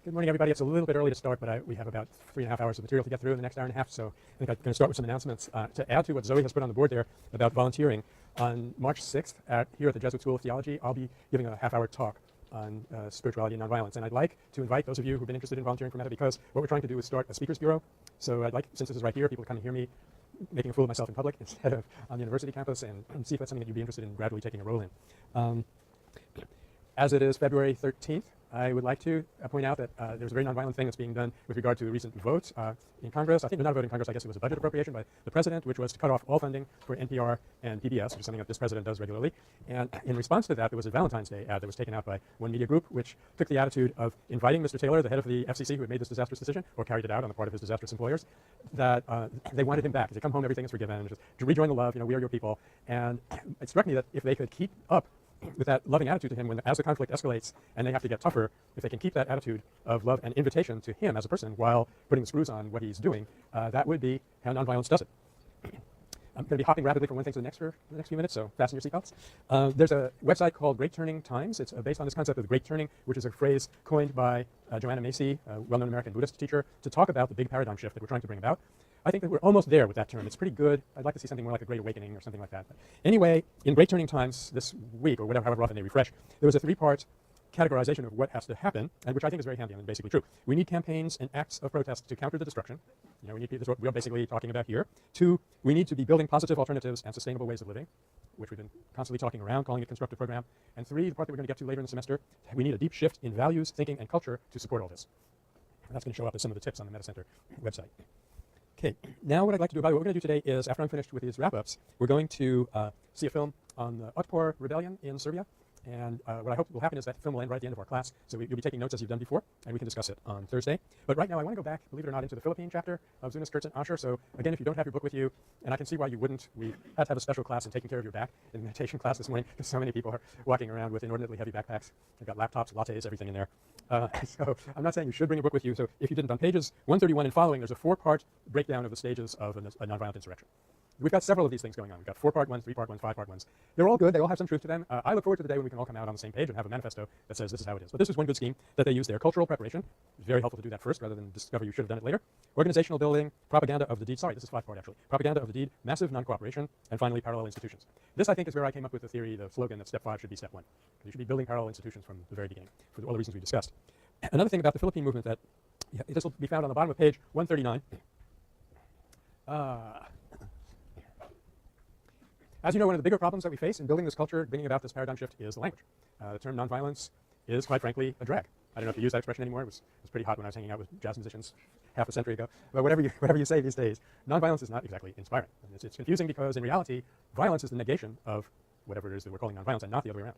Good morning, everybody. It's a little bit early to start, but we have about 3.5 hours of material to get through in the next hour and a half. So I think I'm going to start with some announcements to add to what Zoe has put on the board there about volunteering. On March 6th here at the Jesuit School of Theology, I'll be giving a half-hour talk on spirituality and nonviolence. And I'd like to invite those of you who've been interested in volunteering for Meta, because what we're trying to do is start a speakers bureau. So I'd like, since this is right here, people to come and hear me making a fool of myself in public instead of on the university campus, and see if that's something that you'd be interested in gradually taking a role in. As it is February 13th, I would like to point out that there's a very nonviolent thing that's being done with regard to recent votes in Congress. I think not a vote in Congress, I guess it was a budget appropriation by the president, which was to cut off all funding for NPR and PBS, which is something that this president does regularly. And in response to that, there was a Valentine's Day ad that was taken out by one media group, which took the attitude of inviting Mr. Taylor, the head of the FCC, who had made this disastrous decision, or carried it out on the part of his disastrous employers, that they wanted him back. They come home, everything is forgiven, just to rejoin the love, we are your people. And it struck me that if they could keep up with that loving attitude to him as the conflict escalates and they have to get tougher, if they can keep that attitude of love and invitation to him as a person while putting the screws on what he's doing, that would be how nonviolence does it. I'm going to be hopping rapidly from one thing to the next for the next few minutes, so fasten your seatbelts. There's a website called Great Turning Times. It's based on this concept of the Great Turning, which is a phrase coined by Joanna Macy, a well-known American Buddhist teacher, to talk about the big paradigm shift that we're trying to bring about. I think that we're almost there with that term. It's pretty good. I'd like to see something more like a Great Awakening or something like that. But anyway, in Great Turning Times this week, or whatever, however often they refresh, there was a 3-part categorization of what has to happen, and which I think is very handy and basically true. We need campaigns and acts of protest to counter the destruction. We need, this is what we're basically talking about here. 2, we need to be building positive alternatives and sustainable ways of living, which we've been constantly talking around, calling it constructive program. And 3, the part that we're going to get to later in the semester, we need a deep shift in values, thinking, and culture to support all this. And that's going to show up as some of the tips on the Meta Center website. Okay, now what I'd like to do about it, what we're going to do today is, after I'm finished with these wrap-ups, we're going to see a film on the Otpor Rebellion in Serbia. And what I hope will happen is that film will end right at the end of our class, so you'll be taking notes as you've done before, and we can discuss it on Thursday. But right now I want to go back, believe it or not, into the Philippine chapter of Zunas, Kurtz, and Asher. So again, if you don't have your book with you, and I can see why you wouldn't, we had to have a special class in taking care of your back in the meditation class this morning, because so many people are walking around with inordinately heavy backpacks. They've got laptops, lattes, everything in there. So I'm not saying you should bring a book with you. So if you didn't, on pages 131 and following, there's a 4-part breakdown of the stages of a nonviolent insurrection. We've got several of these things going on. We've got 4-part ones, 3-part ones, 5-part ones. They're all good. They all have some truth to them. I look forward to the day when we can all come out on the same page and have a manifesto that says this is how it is. But this is one good scheme that they use there. Cultural preparation. It's very helpful to do that first rather than discover you should have done it later. Organizational building, propaganda of the deed. Sorry, this is 5-part actually. Propaganda of the deed, massive non-cooperation, and finally parallel institutions. This, I think, is where I came up with the theory, the slogan that step 5 should be step 1. You should be building parallel institutions from the very beginning for all the reasons we discussed. Another thing about the Philippine movement that this will be found on the bottom of page 139. As you know, one of the bigger problems that we face in building this culture, bringing about this paradigm shift, is the language. The term nonviolence is, quite frankly, a drag. I don't know if you use that expression anymore. It was pretty hot when I was hanging out with jazz musicians half a century ago. But whatever you say these days, nonviolence is not exactly inspiring. And it's confusing because, in reality, violence is the negation of whatever it is that we're calling nonviolence, and not the other way around.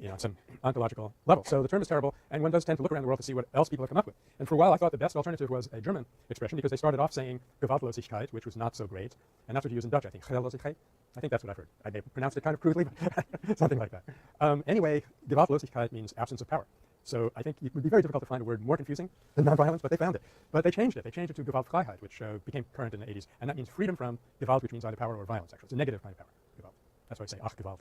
On some ontological level. So the term is terrible, and one does tend to look around the world to see what else people have come up with. And for a while, I thought the best alternative was a German expression, because they started off saying Gewaltlosigkeit, which was not so great, and that's what you use in Dutch, I think. Gewaltlosigkeit. I think that's what I've heard. I may have pronounced it kind of crudely, but something like that. Anyway, Gewaltlosigkeit means absence of power. So I think it would be very difficult to find a word more confusing than nonviolence, but they found it. But they changed it. They changed it to Gewaltfreiheit, which became current in the 80s, and that means freedom from Gewalt, which means either power or violence, actually. It's a negative kind of power, Gewalt. That's why I say Ach, Gewalt.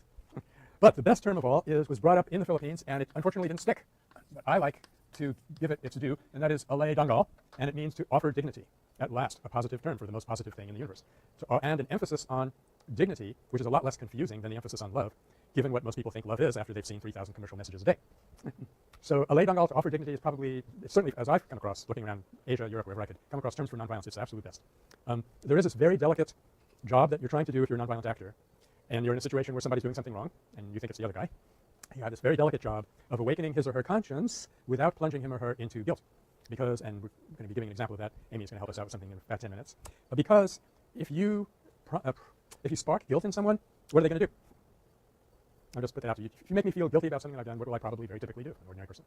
But the best term of all was brought up in the Philippines, and it unfortunately didn't stick. But I like to give it its due, and that is alay dangal, and it means to offer dignity. At last, a positive term for the most positive thing in the universe. And an emphasis on dignity, which is a lot less confusing than the emphasis on love, given what most people think love is after they've seen 3,000 commercial messages a day. So alay dangal, to offer dignity, is probably, certainly as I've come across, looking around Asia, Europe, wherever I could come across terms for nonviolence, it's the absolute best. There is this very delicate job that you're trying to do if you're a nonviolent actor, and you're in a situation where somebody's doing something wrong, and you think it's the other guy. You have this very delicate job of awakening his or her conscience without plunging him or her into guilt. Because, and we're going to be giving an example of that, Amy is going to help us out with something in about 10 minutes. Because if you spark guilt in someone, what are they going to do? I'll just put that out to you. If you make me feel guilty about something I've done, what will I probably very typically do, an ordinary person?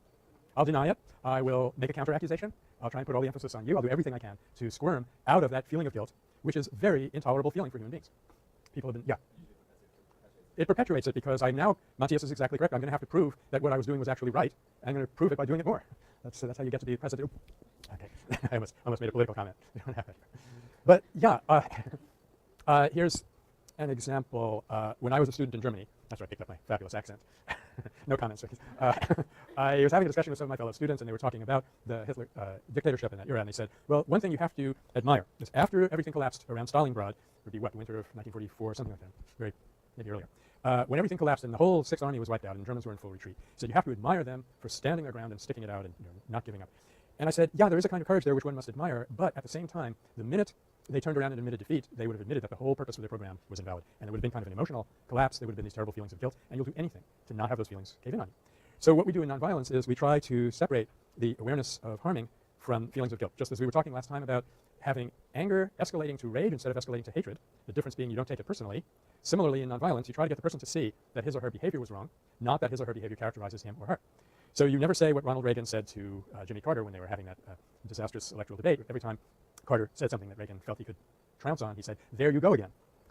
I'll deny it. I will make a counter-accusation. I'll try and put all the emphasis on you. I'll do everything I can to squirm out of that feeling of guilt, which is a very intolerable feeling for human beings. People have been, It perpetuates it, because Matthias is exactly correct. I'm going to have to prove that what I was doing was actually right. I'm going to prove it by doing it more. That's how you get to be president. Okay, I almost made a political comment. We don't have that. But here's an example. When I was a student in Germany, That's where I picked up my fabulous accent. No comments. I was having a discussion with some of my fellow students, and they were talking about the Hitler dictatorship in that era, and they said, well, one thing you have to admire is after everything collapsed around Stalingrad, would be what, the winter of 1944, something like that, maybe earlier. When everything collapsed and the whole Sixth Army was wiped out and the Germans were in full retreat, he said you have to admire them for standing their ground and sticking it out and not giving up. And I said, yeah, there is a kind of courage there which one must admire, but at the same time, the minute they turned around and admitted defeat, they would have admitted that the whole purpose of their program was invalid. And it would have been kind of an emotional collapse. There would have been these terrible feelings of guilt, and you'll do anything to not have those feelings cave in on you. So what we do in nonviolence is we try to separate the awareness of harming from feelings of guilt. Just as we were talking last time about having anger escalating to rage instead of escalating to hatred, the difference being you don't take it personally. Similarly, in nonviolence, you try to get the person to see that his or her behavior was wrong, not that his or her behavior characterizes him or her. So you never say what Ronald Reagan said to Jimmy Carter when they were having that disastrous electoral debate. Every time Carter said something that Reagan felt he could trounce on, he said, there you go again.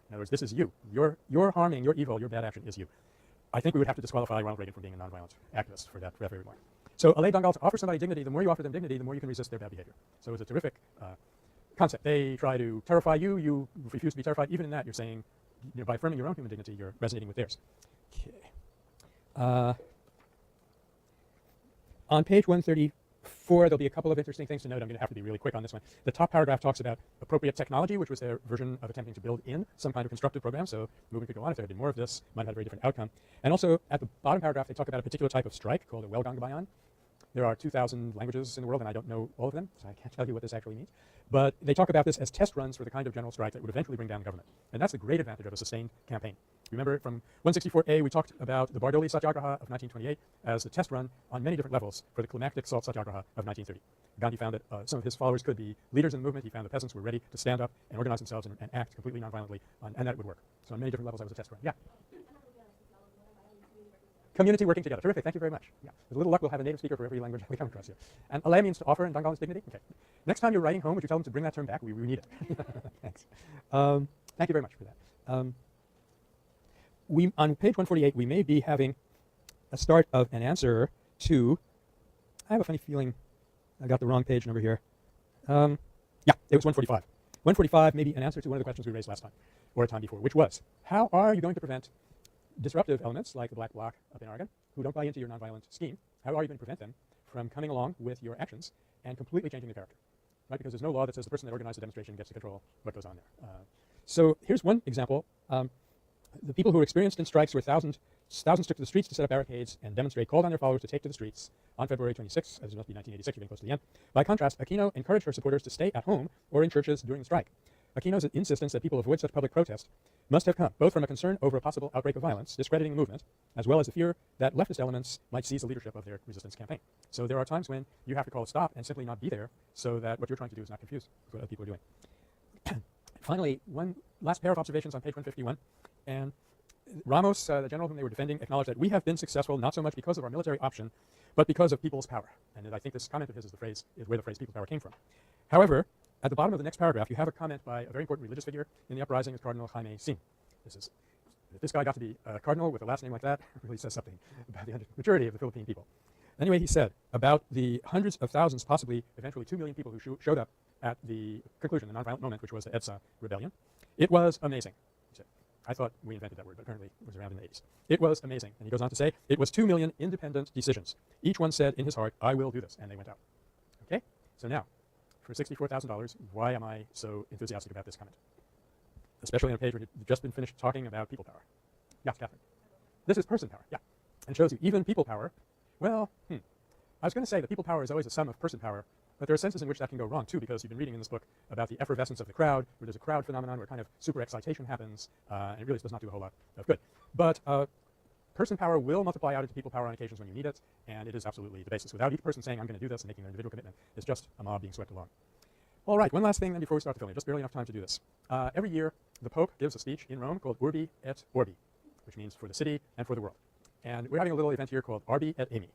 In other words, this is you. Your harming, your evil, your bad action is you. I think we would have to disqualify Ronald Reagan from being a nonviolent activist for that very remark. So Alay Dangal, to offer somebody dignity, the more you offer them dignity, the more you can resist their bad behavior. So it's a terrific concept. They try to terrify you. You refuse to be terrified. Even in that, you're saying, by affirming your own human dignity, you're resonating with theirs. Okay. On page 134, there'll be a couple of interesting things to note. I'm going to have to be really quick on this one. The top paragraph talks about appropriate technology, which was their version of attempting to build in some kind of constructive program. So movement could go on if there had been more of this, might have had a very different outcome. And also at the bottom paragraph, they talk about a particular type of strike called a Welgang Bayan. There are 2,000 languages in the world, and I don't know all of them, so I can't tell you what this actually means. But they talk about this as test runs for the kind of general strike that would eventually bring down the government. And that's the great advantage of a sustained campaign. Remember, from 164A, we talked about the Bardoli Satyagraha of 1928 as a test run on many different levels for the climactic salt Satyagraha of 1930. Gandhi found that some of his followers could be leaders in the movement. He found the peasants were ready to stand up and organize themselves and act completely nonviolently, and that it would work. So on many different levels, that was a test run. Yeah. Community working together. Terrific. Thank you very much. Yeah. With a little luck, we'll have a native speaker for every language we come across here. And Alay means to offer, and Dangal is dignity. Okay. Next time you're writing home, would you tell them to bring that term back? We need it. Thanks. Thank you very much for that. On page 148, we may be having a start of an answer to, I have a funny feeling I got the wrong page number here. Yeah, it was 145. 145 may be an answer to one of the questions we raised last time, or a time before, which was, how are you going to prevent disruptive elements like the Black Bloc up in Oregon, who don't buy into your nonviolent scheme? How are you going to prevent them from coming along with your actions and completely changing their character? Right? Because there's no law that says the person that organized the demonstration gets to control what goes on there. So here's one example. The people who were experienced in strikes where thousands took to the streets to set up barricades and demonstrate, called on their followers to take to the streets on February 26, as it must be 1986, you're getting close to the end. By contrast, Aquino encouraged her supporters to stay at home or in churches during the strike. Aquino's insistence that people avoid such public protest must have come both from a concern over a possible outbreak of violence, discrediting the movement, as well as the fear that leftist elements might seize the leadership of their resistance campaign. So there are times when you have to call a stop and simply not be there so that what you're trying to do is not confused with what other people are doing. Finally, one last pair of observations on page 151. And Ramos, the general whom they were defending, acknowledged that we have been successful not so much because of our military option, but because of people's power. And I think this comment of his is where the phrase people's power came from. However, at the bottom of the next paragraph, you have a comment by a very important religious figure in the uprising, is Cardinal Jaime Sin. If this guy got to be a cardinal with a last name like that, it really says something about the maturity of the Philippine people. Anyway, he said about the hundreds of thousands, possibly eventually 2 million people who showed up at the conclusion, the nonviolent moment, which was the EDSA rebellion, it was amazing. He said, I thought we invented that word, but apparently it was around in the 80s. It was amazing. And he goes on to say, it was 2 million independent decisions. Each one said in his heart, I will do this, and they went out. Okay? So now, for $64,000, why am I so enthusiastic about this comment? Especially on a page where you've just been finished talking about people power. Yes, Catherine. This is person power, yeah. And shows you even people power. Well, I was going to say that people power is always a sum of person power, but there are senses in which that can go wrong too, because you've been reading in this book about the effervescence of the crowd, where there's a crowd phenomenon where kind of super excitation happens, and it really does not do a whole lot of good. But person power will multiply out into people power on occasions when you need it, and it is absolutely the basis. Without each person saying, I'm going to do this and making their individual commitment, it's just a mob being swept along. All right, one last thing then before we start the film. Just barely enough time to do this. Every year, the Pope gives a speech in Rome called Urbi et Orbi, which means for the city and for the world. And we're having a little event here called Arbi et Amy.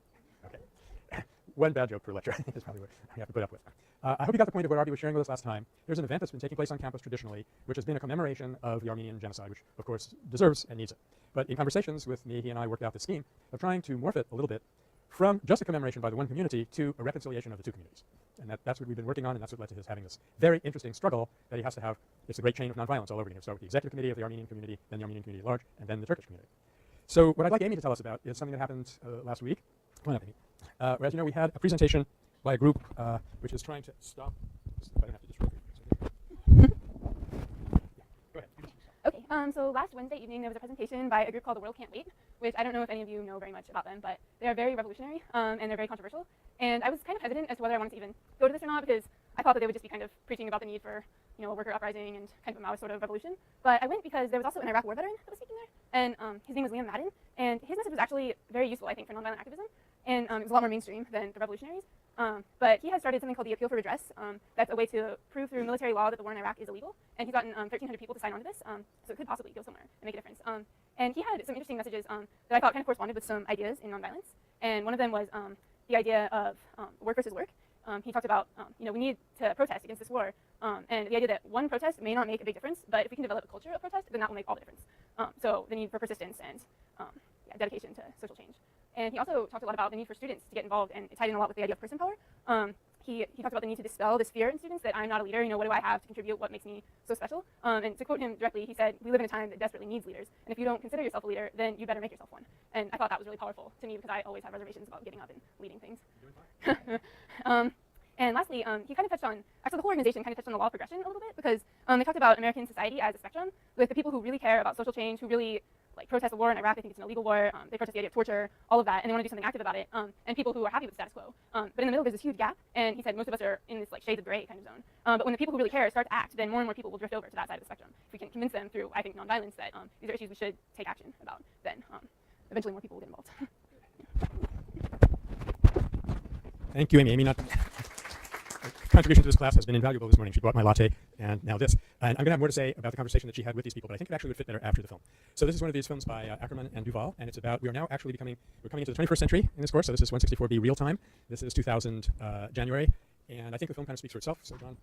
Okay. One bad joke per lecture is probably what I have to put up with. I hope you got the point of what Arbi was sharing with us last time. There's an event that's been taking place on campus traditionally, which has been a commemoration of the Armenian genocide, which of course deserves and needs it. But in conversations with me, he and I worked out this scheme of trying to morph it a little bit from just a commemoration by the one community to a reconciliation of the two communities. And that's what we've been working on, and that's what led to his having this very interesting struggle that he has to have. It's a great chain of nonviolence all over again. Start with the executive committee of the Armenian community, then the Armenian community at large, and then the Turkish community. So what I'd like Amy to tell us about is something that happened last week. Come on up, Amy. As you know, we had a presentation by a group which is trying to stop. I don't have to disrupt you. Go ahead. Okay, so last Wednesday evening there was a presentation by a group called The World Can't Wait, which I don't know if any of you know very much about them, but they are very revolutionary and they're very controversial. And I was kind of hesitant as to whether I wanted to even go to this or not because I thought that they would just be kind of preaching about the need for a worker uprising and kind of a Maoist sort of revolution. But I went because there was also an Iraq War veteran that was speaking there, and his name was Liam Madden, and his message was actually very useful, I think, for nonviolent activism, and it was a lot more mainstream than the revolutionaries. But he has started something called the Appeal for Redress. That's a way to prove through military law that the war in Iraq is illegal, and he's gotten 1,300 people to sign on to this, so it could possibly go somewhere and make a difference. And he had some interesting messages that I thought kind of corresponded with some ideas in nonviolence, and one of them was the idea of work versus work. He talked about, we need to protest against this war, and the idea that one protest may not make a big difference, but if we can develop a culture of protest, then that will make all the difference. So the need for persistence and dedication to social change. And he also talked a lot about the need for students to get involved, and it tied in a lot with the idea of person power. He talked about the need to dispel this fear in students that I'm not a leader, what do I have to contribute, what makes me so special? And to quote him directly, he said, we live in a time that desperately needs leaders, and if you don't consider yourself a leader, then you better make yourself one. And I thought that was really powerful to me because I always have reservations about getting up and leading things. And lastly, he kind of touched on, actually the whole organization kind of touched on the law of progression a little bit because they talked about American society as a spectrum with the people who really care about social change, who really protest the war in Iraq. They think it's an illegal war. They protest the idea of torture, all of that, and they want to do something active about it. And people who are happy with the status quo. But in the middle, there's this huge gap. And he said most of us are in this shades of gray kind of zone. But when the people who really care start to act, then more and more people will drift over to that side of the spectrum. If we can convince them through, I think, nonviolence that these are issues we should take action about, then eventually more people will get involved. Thank you, Amy. Amy, contribution to this class has been invaluable this morning. She brought my latte and now this. And I'm going to have more to say about the conversation that she had with these people, but I think it actually would fit better after the film. So this is one of these films by Ackerman and Duvall, and it's about, we're coming into the 21st century in this course, so this is 164B real time. This is 2000 January, and I think the film kind of speaks for itself. So John.